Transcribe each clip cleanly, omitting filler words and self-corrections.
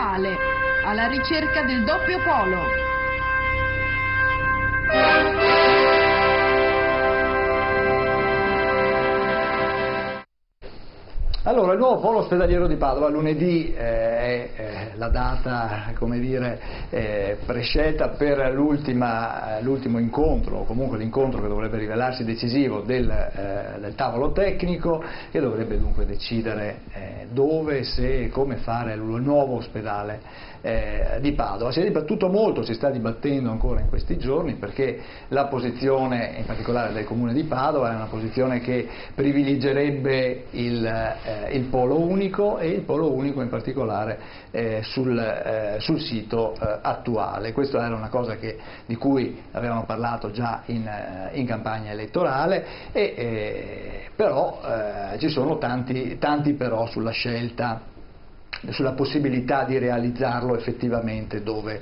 ospedale, alla ricerca del doppio polo. Allora, il nuovo polo ospedaliero di Padova, lunedì è la data, come dire, prescelta per l'ultimo incontro, o comunque l'incontro che dovrebbe rivelarsi decisivo del tavolo tecnico, che dovrebbe dunque decidere dove, se e come fare il nuovo ospedale di Padova. Si è dibattuto molto, si sta dibattendo ancora in questi giorni, perché la posizione, in particolare del Comune di Padova, è una posizione che privilegerebbe il polo unico, e il polo unico in particolare sul sito attuale. Questa era una cosa di cui avevamo parlato già in campagna elettorale, però ci sono tanti però sulla scelta, sulla possibilità di realizzarlo effettivamente dove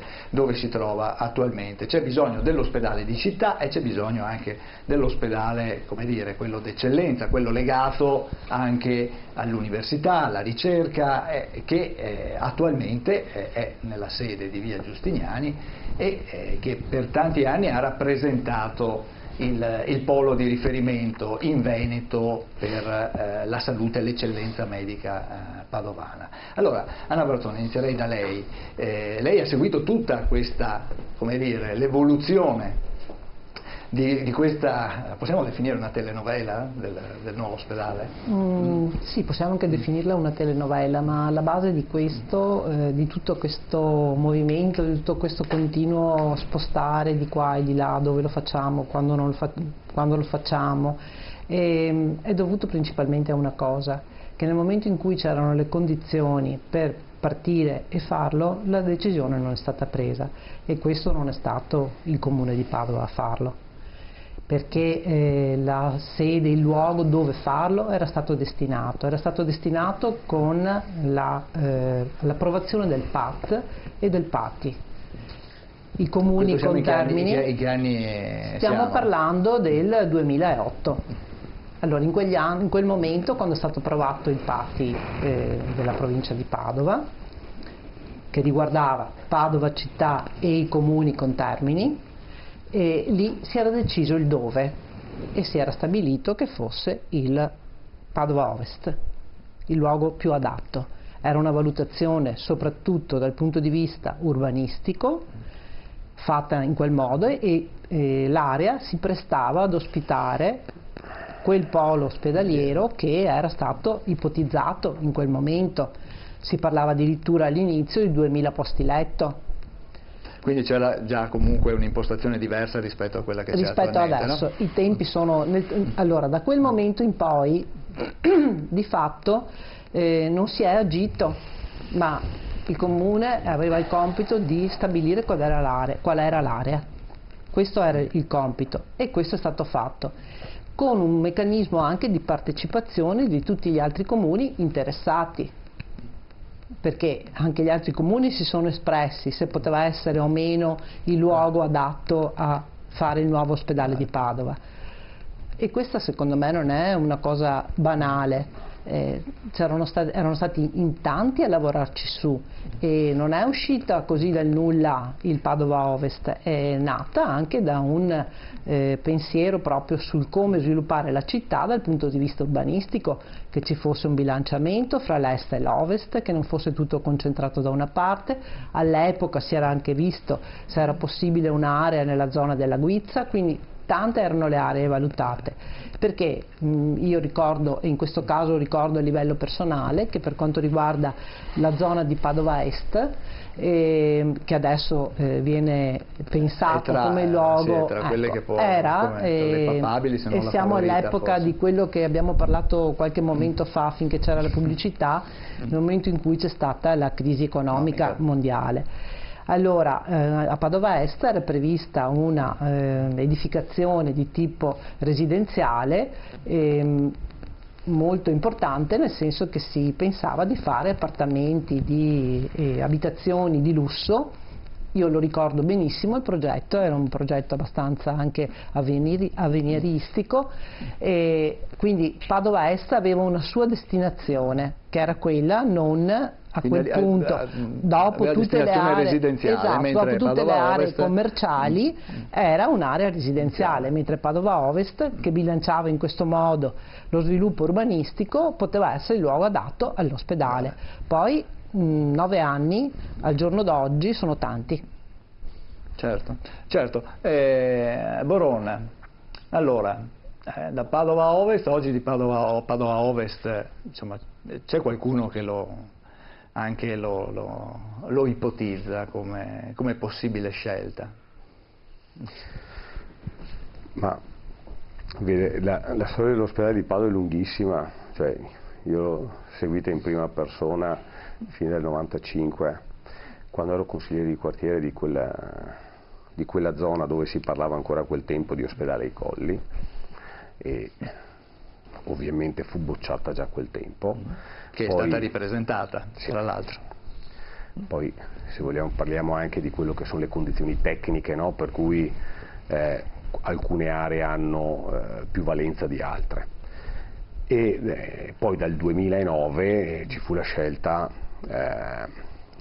si trova attualmente. C'è bisogno dell'ospedale di città e c'è bisogno anche dell'ospedale, come dire, quello d'eccellenza, quello legato anche all'università, alla ricerca, che attualmente è nella sede di Via Giustiniani e che per tanti anni ha rappresentato il polo di riferimento in Veneto per la salute e l'eccellenza medica padovana. Allora, Anna Bertone, inizierei da lei. Lei ha seguito tutta questa, come dire, l'evoluzione di questa, possiamo definire una telenovela del nuovo ospedale? Sì, possiamo anche definirla una telenovela, ma alla base di questo, di tutto questo movimento, di tutto questo continuo spostare di qua e di là, dove lo facciamo, quando lo facciamo, è dovuto principalmente a una cosa, che nel momento in cui c'erano le condizioni per partire e farlo, la decisione non è stata presa, e questo non è stato il Comune di Padova a farlo, perché la sede, il luogo dove farlo era stato destinato con l'approvazione del PAT e del PATI. I comuni con termini, che anni stiamo parlando del 2008. Allora, in quel momento, quando è stato approvato il PATI della provincia di Padova, che riguardava Padova città e i comuni con termini, e lì si era deciso il dove e si era stabilito che fosse il Padova Ovest, il luogo più adatto. Era una valutazione soprattutto dal punto di vista urbanistico fatta in quel modo, e l'area si prestava ad ospitare quel polo ospedaliero che era stato ipotizzato in quel momento. Si parlava addirittura all'inizio di 2000 posti letto. Quindi c'era già comunque un'impostazione diversa rispetto a quella che c'è attualmente. Rispetto adesso, no? I tempi sono... Allora, da quel momento in poi, di fatto, non si è agito, ma il Comune aveva il compito di stabilire qual era l'area. Questo era il compito, e questo è stato fatto, con un meccanismo anche di partecipazione di tutti gli altri comuni interessati, perché anche gli altri comuni si sono espressi se poteva essere o meno il luogo adatto a fare il nuovo ospedale di Padova, e questa secondo me non è una cosa banale. Erano stati in tanti a lavorarci su, e non è uscita così dal nulla il Padova Ovest, è nata anche da un pensiero proprio sul come sviluppare la città dal punto di vista urbanistico, che ci fosse un bilanciamento fra l'est e l'ovest, che non fosse tutto concentrato da una parte. All'epoca si era anche visto se era possibile un'area nella zona della Guizza, quindi tante erano le aree valutate, perché io ricordo, e in questo caso ricordo a livello personale, che per quanto riguarda la zona di Padova Est, che adesso viene pensato come luogo, tra quelle che poi era, le papabili, se non e la siamo favorita, all'epoca forse, di quello che abbiamo parlato qualche momento fa, finché c'era la pubblicità, nel momento in cui c'è stata la crisi economica mondiale. Allora, a Padova Est era prevista una edificazione di tipo residenziale molto importante, nel senso che si pensava di fare appartamenti, abitazioni di lusso, io lo ricordo benissimo il progetto, era un progetto abbastanza anche avveniristico, e quindi Padova Est aveva una sua destinazione, che era quella non a quel punto, dopo tutte le aree residenziali, esatto, dopo tutte le aree commerciali era un'area residenziale, mentre Padova Ovest, che bilanciava in questo modo lo sviluppo urbanistico, poteva essere il luogo adatto all'ospedale. Poi 9 anni al giorno d'oggi sono tanti. Certo, certo. Boronna, allora, da Padova Ovest, oggi di Padova Ovest, insomma, c'è qualcuno che lo ipotizza come possibile scelta? Ma vede, la storia dell'ospedale di Padova è lunghissima, cioè io l'ho seguita in prima persona fino al 95, quando ero consigliere di quartiere di quella zona dove si parlava ancora a quel tempo di ospedale ai Colli, e ovviamente fu bocciata già a quel tempo. Che poi è stata ripresentata, sì, tra l'altro. Poi, se vogliamo, parliamo anche di quello che sono le condizioni tecniche, no? Per cui alcune aree hanno più valenza di altre. E poi dal 2009 ci fu la scelta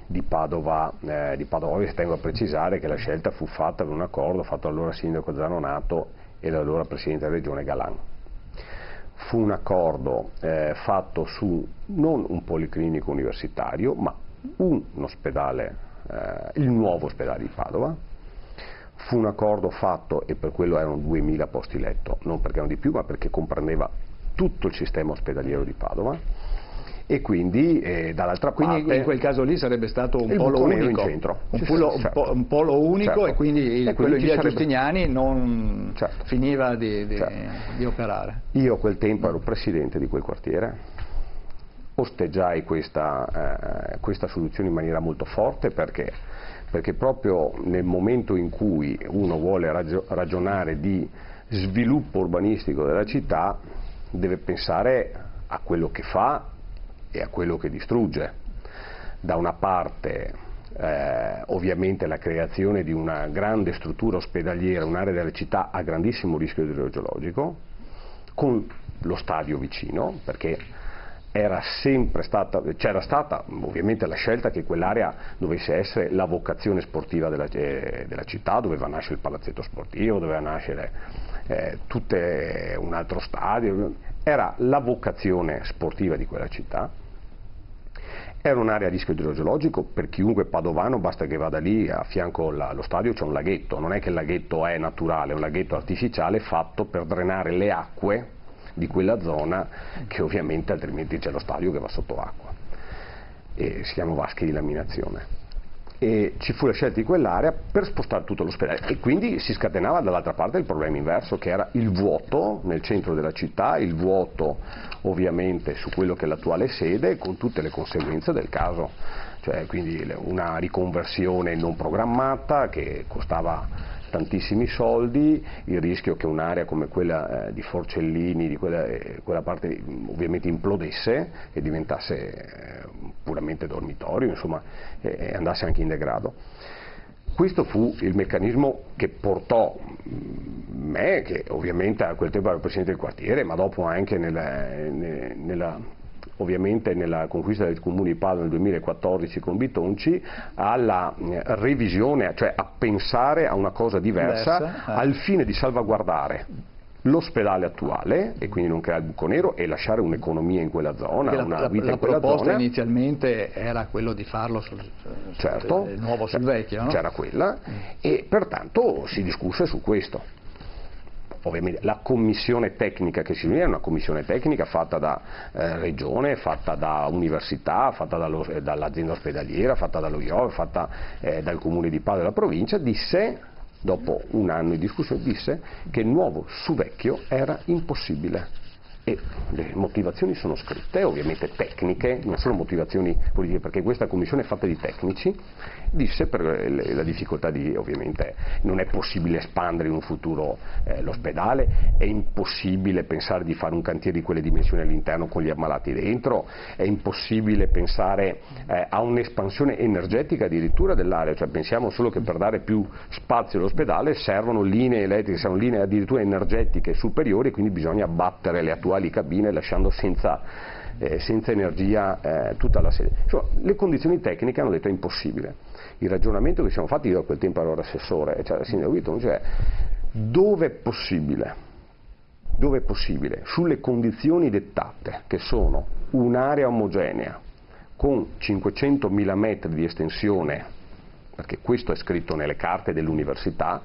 di Padova Ovest. Tengo a precisare che la scelta fu fatta con un accordo fatto all'allora sindaco Zanonato e l'allora presidente della regione Galan. Fu un accordo fatto su non un policlinico universitario, ma un ospedale, il nuovo ospedale di Padova. Fu un accordo fatto, e per quello erano 2000 posti letto, non perché erano di più, ma perché comprendeva tutto il sistema ospedaliero di Padova, e quindi dall'altra parte... Quindi in quel caso lì sarebbe stato un polo unico, in centro. Un polo unico, certo. E quindi quello di via Giustiniani non certo. finiva di certo. operare. Io a quel tempo ero presidente di quel quartiere, osteggiai questa soluzione in maniera molto forte, perché proprio nel momento in cui uno vuole ragionare di sviluppo urbanistico della città deve pensare a quello che fa e a quello che distrugge. Da una parte ovviamente la creazione di una grande struttura ospedaliera, un'area della città a grandissimo rischio idrogeologico, con lo stadio vicino, perché c'era stata ovviamente la scelta che quell'area dovesse essere la vocazione sportiva della città, doveva nascere il palazzetto sportivo, doveva nascere un altro stadio, era la vocazione sportiva di quella città. Era un'area a rischio idrogeologico, per chiunque padovano basta che vada lì, a fianco allo stadio c'è un laghetto, non è che il laghetto è naturale, è un laghetto artificiale fatto per drenare le acque di quella zona, che ovviamente altrimenti c'è lo stadio che va sotto acqua, e si chiama vasche di laminazione. E ci fu la scelta di quell'area per spostare tutto l'ospedale, e quindi si scatenava dall'altra parte il problema inverso, che era il vuoto nel centro della città, il vuoto ovviamente su quello che è l'attuale sede, con tutte le conseguenze del caso, cioè quindi una riconversione non programmata che costava tantissimi soldi, il rischio che un'area come quella di Forcellini, di quella parte ovviamente implodesse e diventasse puramente dormitorio, insomma, e andasse anche in degrado. Questo fu il meccanismo che portò me, che ovviamente a quel tempo ero presidente del quartiere, ma dopo anche ovviamente nella conquista del Comune di Padova nel 2014 con Bitonci, alla revisione, cioè a pensare a una cosa diversa, al fine di salvaguardare l'ospedale attuale e quindi non creare il buco nero e lasciare un'economia in quella zona, una vita in quella zona. La proposta inizialmente era quello di farlo sul nuovo sul vecchio, no? C'era quella, e pertanto si discusse su questo. Ovviamente la commissione tecnica che si riunì era una commissione tecnica fatta da regione, fatta da università, fatta dall'azienda ospedaliera, fatta dallo IOV, fatta dal comune di Padova e dalla provincia. Disse, dopo un anno di discussione, disse che il nuovo su vecchio era impossibile e le motivazioni sono scritte, ovviamente tecniche, non sono motivazioni politiche, perché questa commissione è fatta di tecnici, disse per la difficoltà di, ovviamente, non è possibile espandere in un futuro l'ospedale, è impossibile pensare di fare un cantiere di quelle dimensioni all'interno con gli ammalati dentro, è impossibile pensare a un'espansione energetica addirittura dell'area, cioè pensiamo solo che per dare più spazio all'ospedale servono linee elettriche, servono linee addirittura energetiche superiori, quindi bisogna abbattere le attuali cabine lasciando senza energia tutta la sede. Insomma, le condizioni tecniche hanno detto è impossibile. Il ragionamento che siamo fatti, io a quel tempo ero assessore, cioè il sindaco Whitton, cioè dove è possibile, sulle condizioni dettate, che sono un'area omogenea con 500.000 metri di estensione, perché questo è scritto nelle carte dell'università,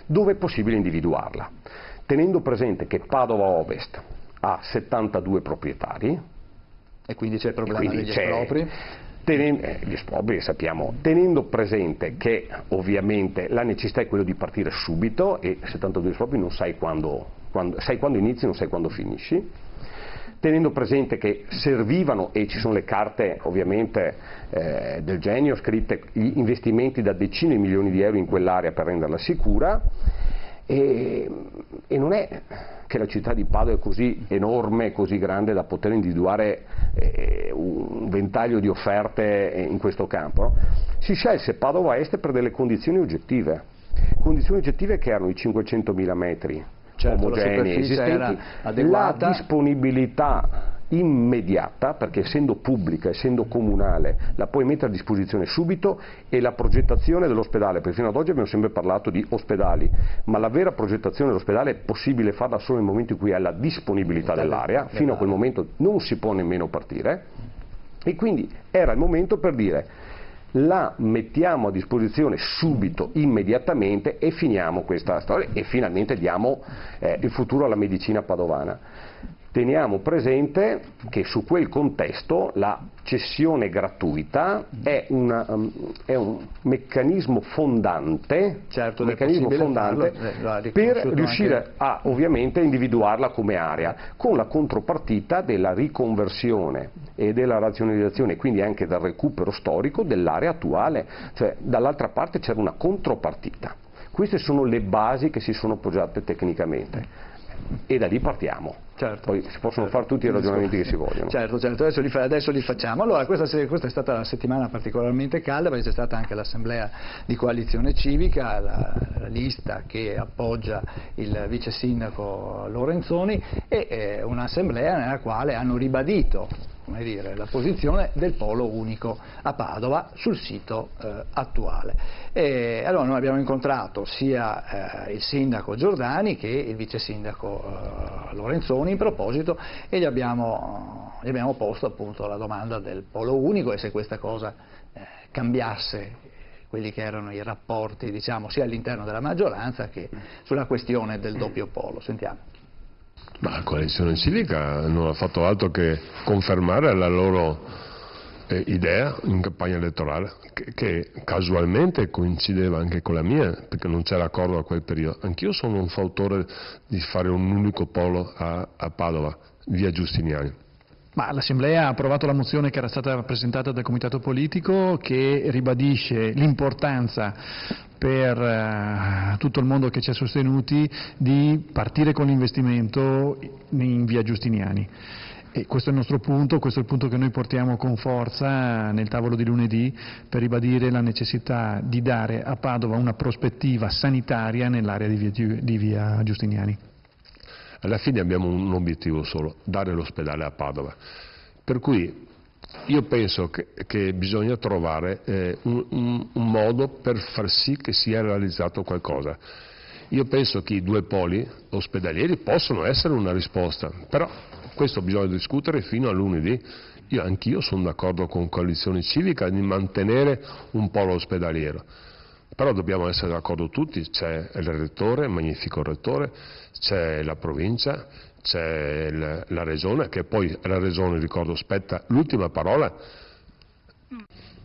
dove è possibile individuarla, tenendo presente che Padova Ovest ha 72 proprietari, e quindi c'è il problema degli espropri. Gli espropri sappiamo, tenendo presente che ovviamente la necessità è quella di partire subito, e 72 espropri non sai quando inizi, non sai quando finisci, tenendo presente che servivano, e ci sono le carte ovviamente del genio scritte, gli investimenti da decine di milioni di euro in quell'area per renderla sicura, e non è che la città di Padova è così enorme, così grande da poter individuare un ventaglio di offerte in questo campo, no? Si scelse Padova Est per delle condizioni oggettive che erano i 500.000 metri omogenei esistenti, la disponibilità immediata, perché essendo pubblica, essendo comunale, la puoi mettere a disposizione subito, e la progettazione dell'ospedale, perché fino ad oggi abbiamo sempre parlato di ospedali, ma la vera progettazione dell'ospedale è possibile farla solo nel momento in cui hai la disponibilità dell'area, fino a quel momento non si può nemmeno partire, e quindi era il momento per dire la mettiamo a disposizione subito, immediatamente, e finiamo questa storia e finalmente diamo il futuro alla medicina padovana. Teniamo presente che su quel contesto la cessione gratuita è un meccanismo fondante, certo, per riuscire a ovviamente individuarla come area, con la contropartita della riconversione e della razionalizzazione, quindi anche del recupero storico dell'area attuale, cioè dall'altra parte c'era una contropartita. Queste sono le basi che si sono poggiate tecnicamente. E da lì partiamo. Certo. Poi si possono fare tutti i ragionamenti che si vogliono. Certo, adesso li facciamo. Allora, questa è stata una settimana particolarmente calda, perché c'è stata anche l'assemblea di coalizione civica, la lista che appoggia il vice sindaco Lorenzoni, e un'assemblea nella quale hanno ribadito, come dire, la posizione del polo unico a Padova sul sito attuale. E allora noi abbiamo incontrato sia il sindaco Giordani che il vice sindaco Lorenzoni in proposito, e gli abbiamo posto appunto la domanda del polo unico e se questa cosa cambiasse quelli che erano i rapporti, diciamo, sia all'interno della maggioranza che sulla questione del doppio polo. Sentiamo. Ma la coalizione civica non ha fatto altro che confermare la loro idea in campagna elettorale, che casualmente coincideva anche con la mia, perché non c'era accordo a quel periodo. Anch'io sono un fautore di fare un unico polo a Padova, via Giustiniani. Ma l'Assemblea ha approvato la mozione che era stata presentata dal Comitato Politico, che ribadisce l'importanza per tutto il mondo che ci ha sostenuti di partire con l'investimento in via Giustiniani. E questo è il nostro punto, questo è il punto che noi portiamo con forza nel tavolo di lunedì, per ribadire la necessità di dare a Padova una prospettiva sanitaria nell'area di via Giustiniani. Alla fine abbiamo un obiettivo solo, dare l'ospedale a Padova. Per cui io penso che bisogna trovare un modo per far sì che sia realizzato qualcosa. Io penso che i due poli ospedalieri possono essere una risposta, però questo bisogna discutere fino a lunedì. Anch'io sono d'accordo con Coalizione Civica di mantenere un polo ospedaliero, però dobbiamo essere d'accordo tutti, c'è il rettore, il magnifico rettore, c'è la provincia, c'è la regione, che poi la regione, ricordo, spetta l'ultima parola.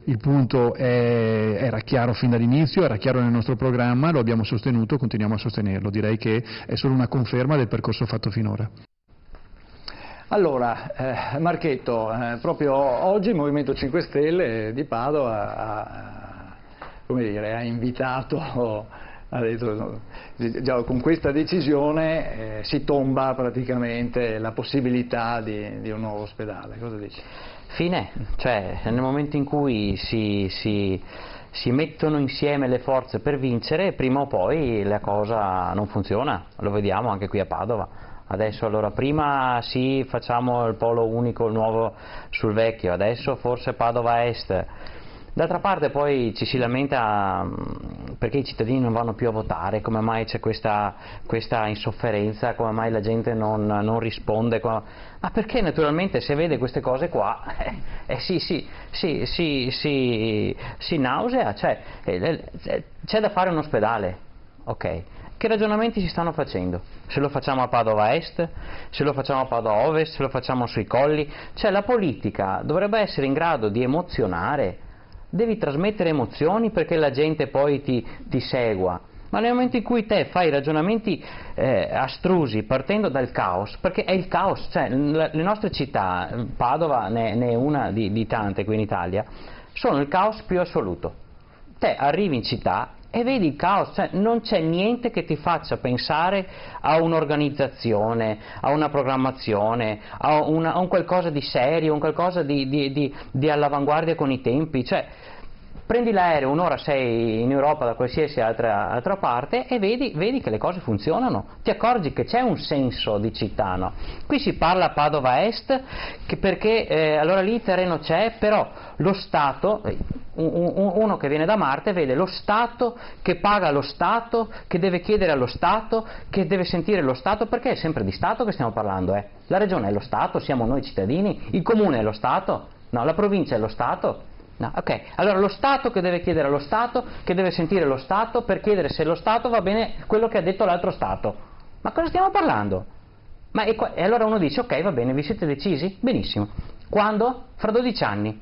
Il punto era chiaro fin dall'inizio, era chiaro nel nostro programma, lo abbiamo sostenuto, continuiamo a sostenerlo. Direi che è solo una conferma del percorso fatto finora. Allora, Marchetto, proprio oggi il Movimento 5 Stelle di Padova ha invitato, ha detto, già con questa decisione si tomba praticamente la possibilità di un nuovo ospedale. Cosa dici? Fine, cioè nel momento in cui si mettono insieme le forze per vincere, prima o poi la cosa non funziona, lo vediamo anche qui a Padova. Adesso allora prima sì facciamo il polo unico nuovo sul vecchio, adesso forse Padova Est. D'altra parte poi ci si lamenta perché i cittadini non vanno più a votare, come mai c'è questa insofferenza, come mai la gente non risponde, ma perché naturalmente se vede queste cose qua si nausea, cioè c'è da fare un ospedale, ok? Che ragionamenti si stanno facendo? Se lo facciamo a Padova Est, se lo facciamo a Padova Ovest, se lo facciamo sui colli, cioè la politica dovrebbe essere in grado di emozionare. Devi trasmettere emozioni perché la gente poi ti segua, ma nel momento in cui te fai ragionamenti astrusi partendo dal caos, perché è il caos, cioè le nostre città, Padova ne è una di tante qui in Italia, sono il caos più assoluto. Te arrivi in città e vedi il caos, cioè non c'è niente che ti faccia pensare a un'organizzazione, a una programmazione, a un qualcosa di serio, un qualcosa di all'avanguardia con i tempi, cioè prendi l'aereo, un'ora sei in Europa da qualsiasi altra parte e vedi che le cose funzionano, ti accorgi che c'è un senso di città, no? Qui si parla a Padova Est perché allora lì il terreno c'è, però lo Stato, uno che viene da Marte vede lo Stato che paga lo Stato, che deve chiedere allo Stato, che deve sentire lo Stato, perché è sempre di Stato che stiamo parlando, La regione è lo Stato, siamo noi cittadini, il comune è lo Stato, no, la provincia è lo Stato. No, ok, allora lo Stato che deve chiedere allo Stato, che deve sentire lo Stato per chiedere se lo Stato va bene quello che ha detto l'altro Stato. Ma cosa stiamo parlando? E allora uno dice, ok, va bene, vi siete decisi? Benissimo. Quando? Fra 12 anni.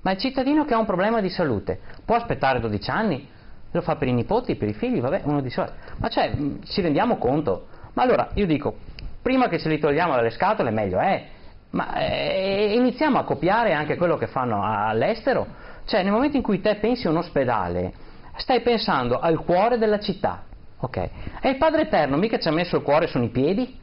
Ma il cittadino che ha un problema di salute può aspettare 12 anni? Lo fa per i nipoti, per i figli? Vabbè, uno dice, ma cioè, ci rendiamo conto? Ma allora, io dico, prima che ce li togliamo dalle scatole meglio è. Ma iniziamo a copiare anche quello che fanno all'estero, cioè nel momento in cui te pensi a un ospedale stai pensando al cuore della città, ok? E il Padre Eterno mica ci ha messo il cuore sono i piedi?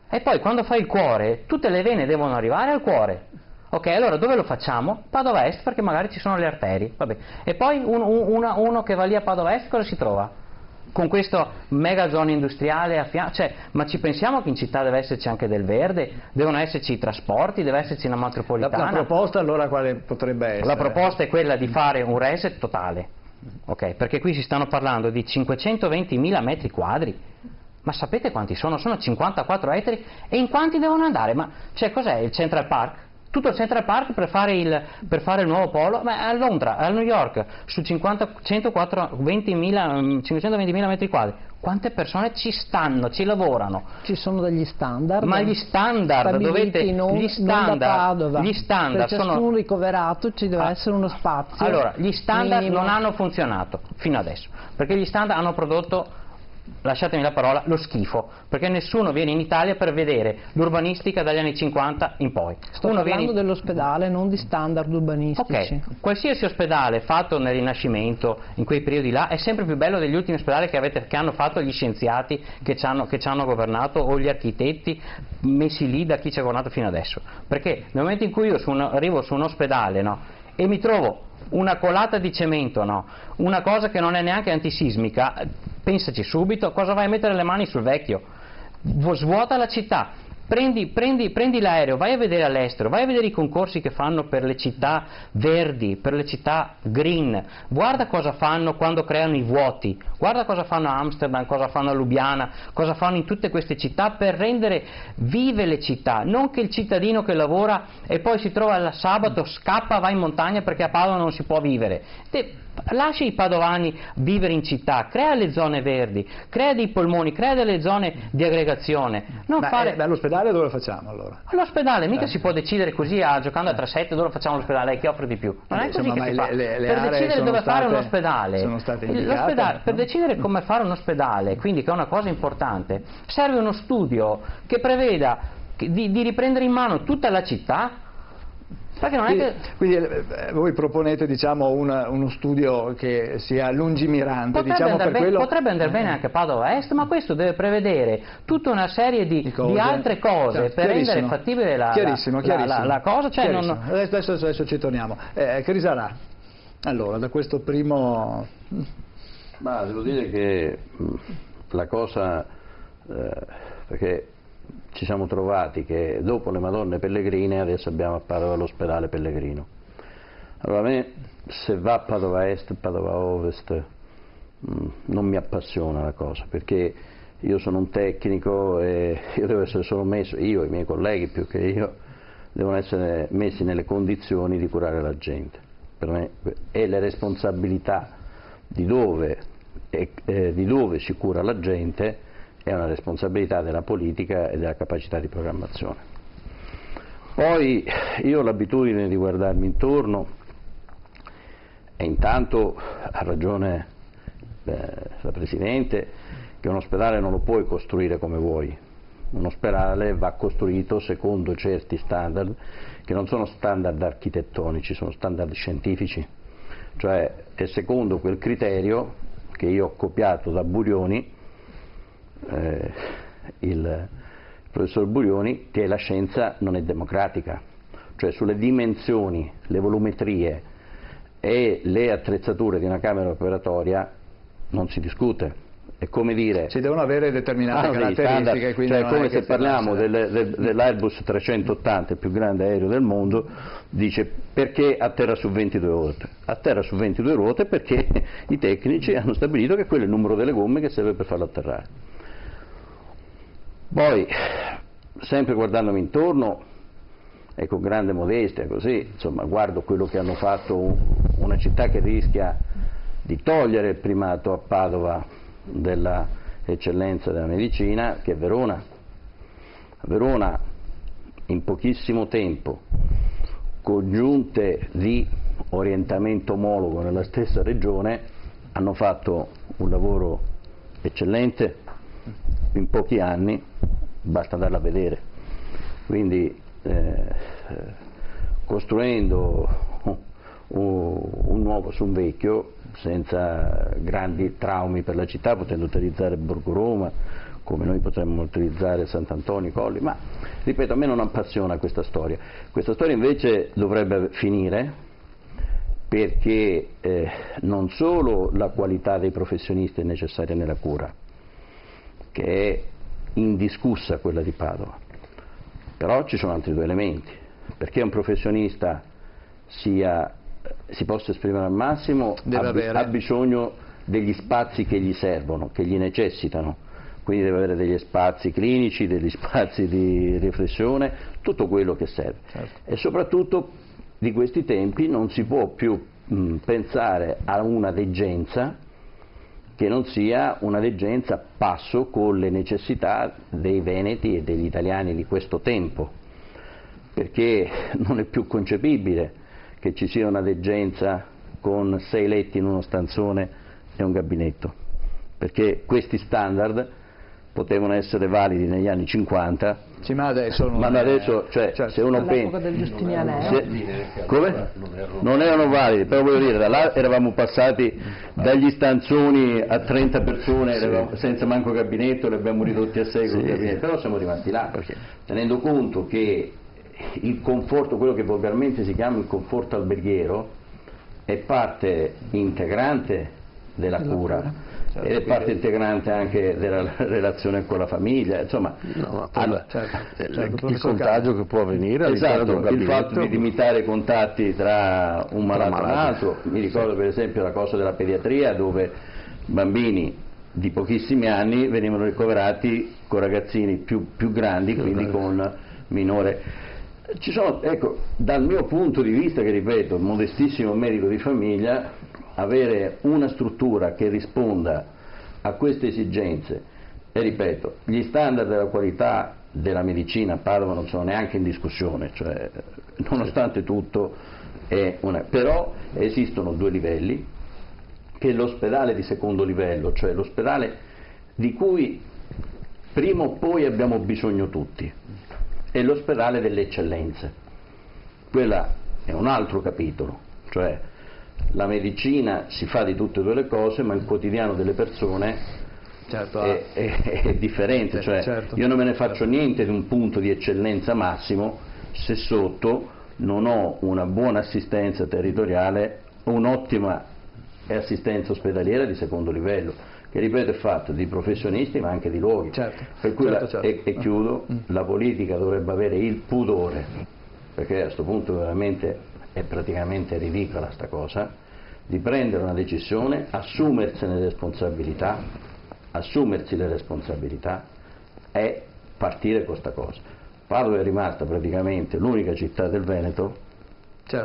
E poi quando fai il cuore tutte le vene devono arrivare al cuore, ok? Allora dove lo facciamo? Padova Est, perché magari ci sono le arterie, vabbè. E poi uno che va lì a Padova Est cosa si trova? Con questo mega zona industriale a fianco, cioè, ma ci pensiamo che in città deve esserci anche del verde, devono esserci i trasporti, deve esserci una metropolitana. La proposta allora quale potrebbe essere? La proposta è quella di fare un reset totale, ok? Perché qui si stanno parlando di 520.000 metri quadri, ma sapete quanti sono? Sono 54 ettari e in quanti devono andare? Ma cioè cos'è il Central Park? Tutto il Central Park per fare il nuovo polo, ma a Londra, a New York, su 520.000 metri quadri, quante persone ci stanno, ci lavorano? Ci sono degli standard. Ma gli standard dovete, gli standard per ciascun sono ricoverato ci deve essere uno spazio. Allora, gli standard minimo. non hanno funzionato fino adesso, perché gli standard hanno prodotto, lasciatemi la parola, lo schifo, perché nessuno viene in Italia per vedere l'urbanistica dagli anni 50 in poi. Sto parlando dell'ospedale, non di standard urbanistici. Ok, qualsiasi ospedale fatto nel Rinascimento, in quei periodi là, è sempre più bello degli ultimi ospedali che hanno fatto gli scienziati che ci hanno governato o gli architetti messi lì da chi ci ha governato fino adesso. Perché nel momento in cui io arrivo su un ospedale, no, e mi trovo una colata di cemento, no, una cosa che non è neanche antisismica, pensaci subito, cosa vai a mettere le mani sul vecchio? Svuota la città, prendi l'aereo, vai a vedere all'estero, vai a vedere i concorsi che fanno per le città verdi, per le città green, guarda cosa fanno quando creano i vuoti, guarda cosa fanno a Amsterdam, cosa fanno a Lubiana, cosa fanno in tutte queste città per rendere vive le città, non che il cittadino che lavora e poi si trova il sabato, scappa, va in montagna perché a Padova non si può vivere. Lascia i padovani vivere in città, crea le zone verdi, crea dei polmoni, crea delle zone di aggregazione. All'ospedale dove lo facciamo allora? All'ospedale mica si può decidere così giocando a 3-7 dove facciamo l'ospedale, chi offre di più. Non è così che si fa. Per decidere dove fare un ospedale, sono state indicate, per decidere come fare un ospedale, quindi che è una cosa importante, serve uno studio che preveda di riprendere in mano tutta la città. Perché non è che... Quindi voi proponete, diciamo, uno studio che sia lungimirante, diciamo, per quello... Potrebbe andare bene anche Padova Est, ma questo deve prevedere tutta una serie di altre cose per rendere fattibile la cosa. Cioè adesso ci torniamo. Crisarà, allora, da questo primo... Ma devo dire che la cosa... perché ci siamo trovati che dopo le Madonne Pellegrine adesso abbiamo a Padova l'ospedale Pellegrino. Allora a me, se va a Padova Est, Padova Ovest, non mi appassiona la cosa, perché io sono un tecnico e io devo essere solo messo, io e i miei colleghi più che io, devono essere messi nelle condizioni di curare la gente. Per me è la responsabilità di dove si cura la gente, è una responsabilità della politica e della capacità di programmazione. Poi io ho l'abitudine di guardarmi intorno e intanto ha ragione la Presidente che un ospedale non lo puoi costruire come vuoi, un ospedale va costruito secondo certi standard che non sono standard architettonici, sono standard scientifici, cioè è secondo quel criterio che io ho copiato da Burioni, il professor Burioni, che la scienza non è democratica, cioè sulle dimensioni, le volumetrie e le attrezzature di una camera operatoria non si discute. È come dire... Si devono avere determinate caratteristiche. Quindi cioè come se parliamo dell'Airbus 380, il più grande aereo del mondo, dice perché atterra su 22 ruote? Atterra su 22 ruote perché i tecnici hanno stabilito che quello è il numero delle gomme che serve per farlo atterrare. Poi, sempre guardandomi intorno e con grande modestia, così, insomma, guardo quello che hanno fatto una città che rischia di togliere il primato a Padova della eccellenza della medicina, che è Verona. A Verona, in pochissimo tempo, con giunte di orientamento omologo nella stessa regione, hanno fatto un lavoro eccellente in pochi anni, basta andarla a vedere. Quindi costruendo un nuovo su un vecchio senza grandi traumi per la città, potendo utilizzare Borgo Roma come noi potremmo utilizzare Sant'Antonio, Colli, ma ripeto, a me non appassiona questa storia invece dovrebbe finire, perché non solo la qualità dei professionisti è necessaria nella cura, che è indiscussa quella di Padova, però ci sono altri due elementi: perché un professionista si possa esprimere al massimo ha bisogno degli spazi che gli servono, che gli necessitano, quindi deve avere degli spazi clinici, degli spazi di riflessione, tutto quello che serve. Certo. E soprattutto di questi tempi non si può più pensare a una deggenza che non sia una deggenza a passo con le necessità dei veneti e degli italiani di questo tempo, perché non è più concepibile che ci sia una deggenza con 6 letti in uno stanzone e un gabinetto, perché questi standard potevano essere validi negli anni 50, sì, ma adesso cioè, certo, se uno all'epoca del Giustinianeo come? Non erano validi, però voglio dire, da là eravamo passati dagli stanzoni a 30 persone senza manco gabinetto, li abbiamo ridotti a 6 con gabinetto, però siamo rimasti là, tenendo conto che il conforto, quello che volgarmente si chiama il conforto alberghiero, è parte integrante della cura. Ed è parte integrante anche della relazione con la famiglia, insomma, il contagio che può avvenire, esatto, il fatto di limitare i contatti tra un malato e un altro. Mi ricordo per esempio la cosa della pediatria, dove bambini di pochissimi anni venivano ricoverati con ragazzini più grandi, quindi con minore. Ci sono, ecco, dal mio punto di vista, che ripeto, modestissimo medico di famiglia, avere una struttura che risponda a queste esigenze, e ripeto, gli standard della qualità della medicina a Padova non sono neanche in discussione, cioè, nonostante tutto però esistono 2 livelli, che è l'ospedale di secondo livello, cioè l'ospedale di cui prima o poi abbiamo bisogno tutti, e l'ospedale delle eccellenze. Quella è un altro capitolo, cioè la medicina si fa di tutte e due le cose, ma il quotidiano delle persone è differente, cioè io non me ne faccio niente di un punto di eccellenza massimo se sotto non ho una buona assistenza territoriale, un'ottima assistenza ospedaliera di secondo livello, che ripeto è fatto di professionisti ma anche di luoghi. Per cui e chiudo, la politica dovrebbe avere il pudore, perché a questo punto veramente è praticamente ridicola sta cosa, di prendere una decisione, assumersi le responsabilità e partire con questa cosa. Padova è rimasta praticamente l'unica città del Veneto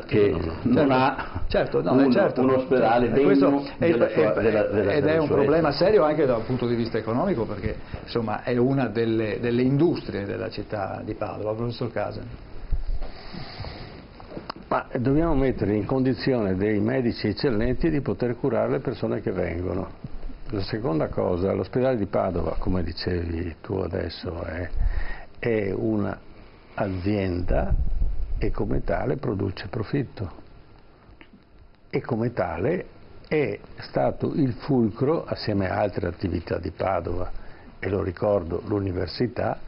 che non ha un ospedale degno della ed è un problema serio anche dal punto di vista economico, perché insomma è una delle industrie della città di Padova. Professor Casani. Ma dobbiamo mettere in condizione dei medici eccellenti di poter curare le persone che vengono. La seconda cosa, l'ospedale di Padova, come dicevi tu adesso, è un'azienda e come tale produce profitto e come tale è stato il fulcro, assieme a altre attività di Padova, e lo ricordo, l'università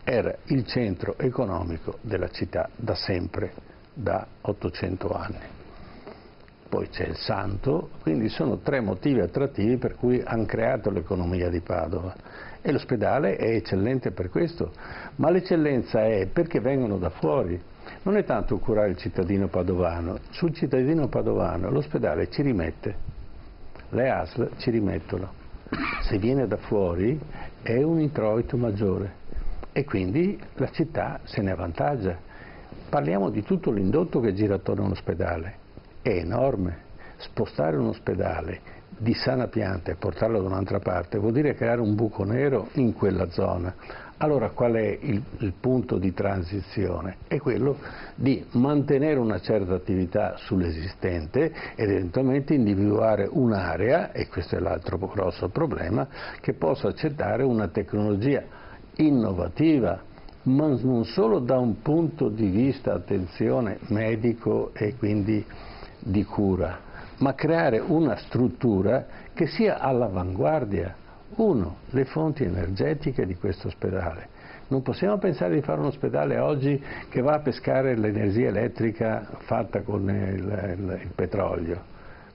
era il centro economico della città da sempre, da 800 anni. Poi c'è il santo, quindi sono 3 motivi attrattivi per cui hanno creato l'economia di Padova, e l'ospedale è eccellente per questo, ma l'eccellenza è perché vengono da fuori, non è tanto curare il cittadino padovano. Sul cittadino padovano l'ospedale ci rimette, le ASL ci rimettono, se viene da fuori è un introito maggiore e quindi la città se ne avvantaggia. Parliamo di tutto l'indotto che gira attorno a un ospedale. È enorme. Spostare un ospedale di sana pianta e portarlo da un'altra parte vuol dire creare un buco nero in quella zona. Allora qual è il punto di transizione? È quello di mantenere una certa attività sull'esistente ed eventualmente individuare un'area, e questo è l'altro grosso problema, che possa accettare una tecnologia innovativa, ma non solo da un punto di vista, attenzione, medico e quindi di cura, ma creare una struttura che sia all'avanguardia. Uno, le fonti energetiche di questo ospedale. Non possiamo pensare di fare un ospedale oggi che va a pescare l'energia elettrica fatta con il petrolio.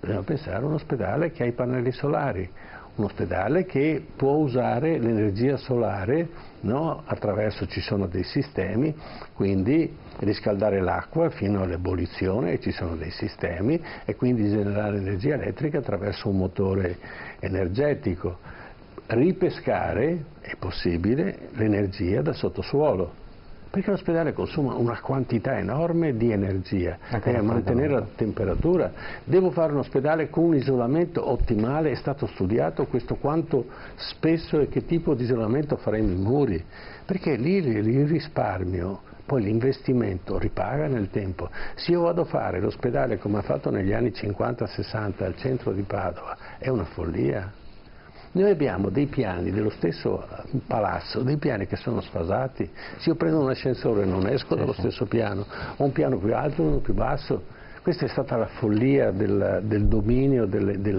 Dobbiamo pensare a un ospedale che ha i pannelli solari, un ospedale che può usare l'energia solare, no? Attraverso, ci sono dei sistemi, quindi riscaldare l'acqua fino all'ebollizione, e ci sono dei sistemi, e quindi generare energia elettrica attraverso un motore energetico. Ripescare, è possibile, l'energia da sottosuolo, perché l'ospedale consuma una quantità enorme di energia per mantenere la temperatura. Devo fare un ospedale con un isolamento ottimale, è stato studiato questo quanto spesso e che tipo di isolamento faremo i muri, perché lì il risparmio, poi l'investimento ripaga nel tempo. Se io vado a fare l'ospedale come ha fatto negli anni 50-60 al centro di Padova, è una follia. Noi abbiamo dei piani dello stesso palazzo, dei piani che sono sfasati. Se io prendo un ascensore non esco dallo stesso piano, ho un piano più alto e uno più basso. Questa è stata la follia del dominio di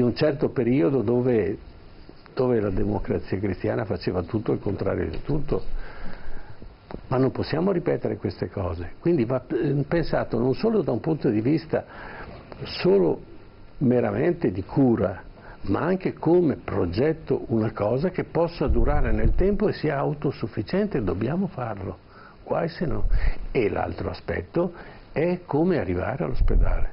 un certo periodo dove la democrazia cristiana faceva tutto il contrario di tutto. Ma non possiamo ripetere queste cose. Quindi va pensato non solo da un punto di vista solo meramente di cura, ma anche come progetto, una cosa che possa durare nel tempo e sia autosufficiente. Dobbiamo farlo, guai se no. E l'altro aspetto è come arrivare all'ospedale.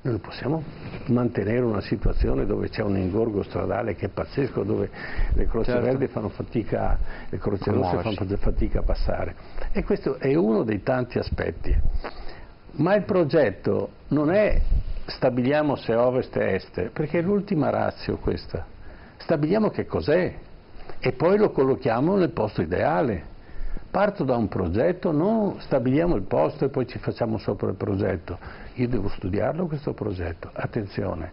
Noi non possiamo mantenere una situazione dove c'è un ingorgo stradale che è pazzesco, dove le croci verdi fanno fatica, le croci rosse fanno fatica a passare, e questo è uno dei tanti aspetti. Ma il progetto non è stabiliamo se ovest e est, perché è l'ultima ratio questa. Stabiliamo che cos'è e poi lo collochiamo nel posto ideale. Parto da un progetto, non stabiliamo il posto e poi ci facciamo sopra il progetto. Io devo studiarlo questo progetto. Attenzione,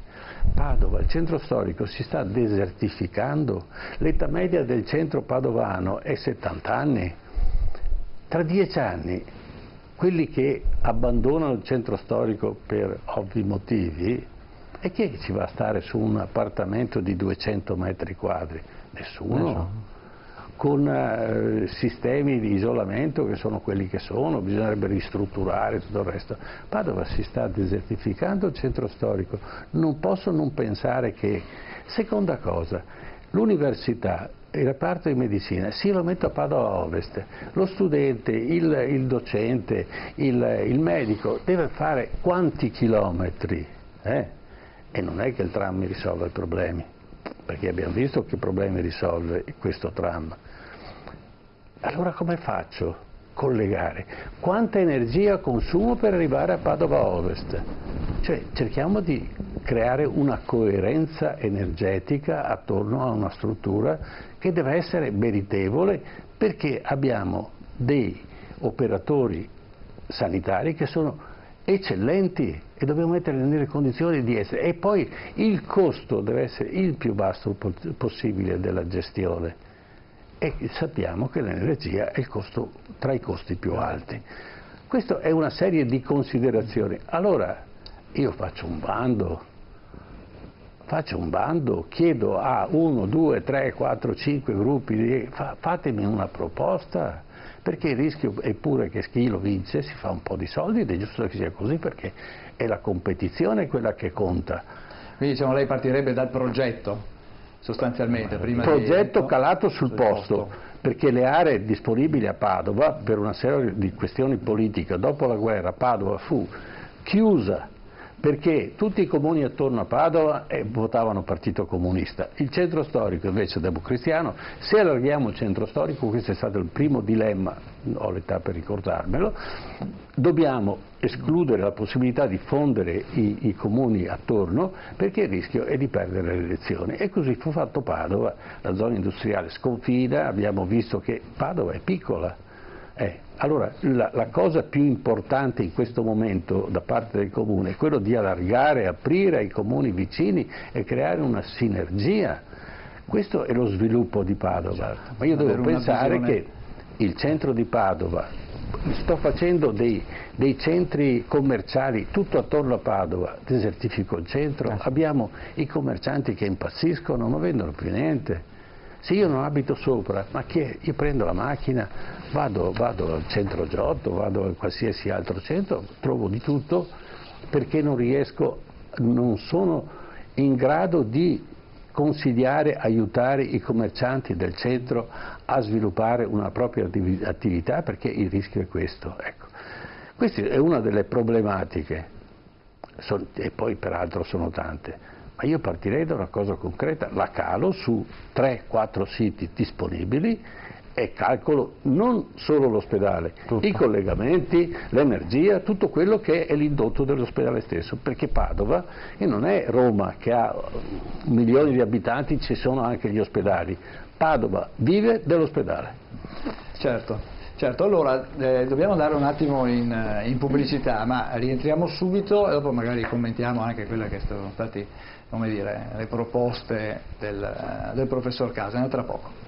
Padova, il centro storico si sta desertificando, l'età media del centro padovano è 70 anni. Tra 10 anni, quelli che abbandonano il centro storico per ovvi motivi, e chi è che ci va a stare su un appartamento di 200 metri quadri? Nessuno. Con sistemi di isolamento che sono quelli che sono, bisognerebbe ristrutturare tutto il resto. Padova si sta desertificando il centro storico, non posso non pensare che... Seconda cosa, l'università, il reparto di medicina, sì, lo metto a Padova Ovest, lo studente, il docente, il medico deve fare quanti chilometri? E non è che il tram mi risolve i problemi, perché abbiamo visto che problemi risolve questo tram. Allora come faccio a collegare? Quanta energia consumo per arrivare a Padova Ovest? Cioè cerchiamo di creare una coerenza energetica attorno a una struttura che deve essere meritevole, perché abbiamo dei operatori sanitari che sono eccellenti e dobbiamo metterli nelle condizioni di essere, e poi il costo deve essere il più basso possibile della gestione, e sappiamo che l'energia è il costo tra i costi più alti. Questa è una serie di considerazioni. Allora io faccio un bando, chiedo a 1, 2, 3, 4, 5 gruppi, fatemi una proposta, perché il rischio è pure che chi lo vince si fa un po' di soldi, ed è giusto che sia così, perché è la competizione quella che conta. Quindi diciamo, lei partirebbe dal progetto, sostanzialmente, prima progetto calato sul posto, perché le aree disponibili a Padova, per una serie di questioni politiche, dopo la guerra Padova fu chiusa, perché tutti i comuni attorno a Padova votavano Partito Comunista, il centro storico invece democristiano. Se allarghiamo il centro storico, questo è stato il primo dilemma, ho l'età per ricordarmelo, dobbiamo escludere la possibilità di fondere i comuni attorno, perché il rischio è di perdere le elezioni, e così fu fatto Padova. La zona industriale sconfina, abbiamo visto che Padova è piccola. Allora la cosa più importante in questo momento da parte del comune è quello di allargare, aprire ai comuni vicini e creare una sinergia. Questo è lo sviluppo di Padova. Ma io devo pensare che il centro di Padova, sto facendo dei centri commerciali tutto attorno a Padova, desertifico il centro, abbiamo i commercianti che impazziscono, non vendono più niente. Se io non abito sopra, ma chi è? Io prendo la macchina, vado al centro Giotto, vado a qualsiasi altro centro, trovo di tutto, perché non sono in grado di consigliare, aiutare i commercianti del centro a sviluppare una propria attività, perché il rischio è questo. Ecco. Questa è una delle problematiche, e poi peraltro sono tante. Ma io partirei da una cosa concreta, la calo su 3-4 siti disponibili e calcolo non solo l'ospedale, i collegamenti, l'energia, tutto quello che è l'indotto dell'ospedale stesso, perché Padova, e non è Roma che ha milioni di abitanti, ci sono anche gli ospedali, Padova vive dell'ospedale. Certo. Allora dobbiamo andare un attimo in pubblicità, ma rientriamo subito e dopo magari commentiamo anche quelle che sono state, come dire, le proposte del professor Casana, tra poco.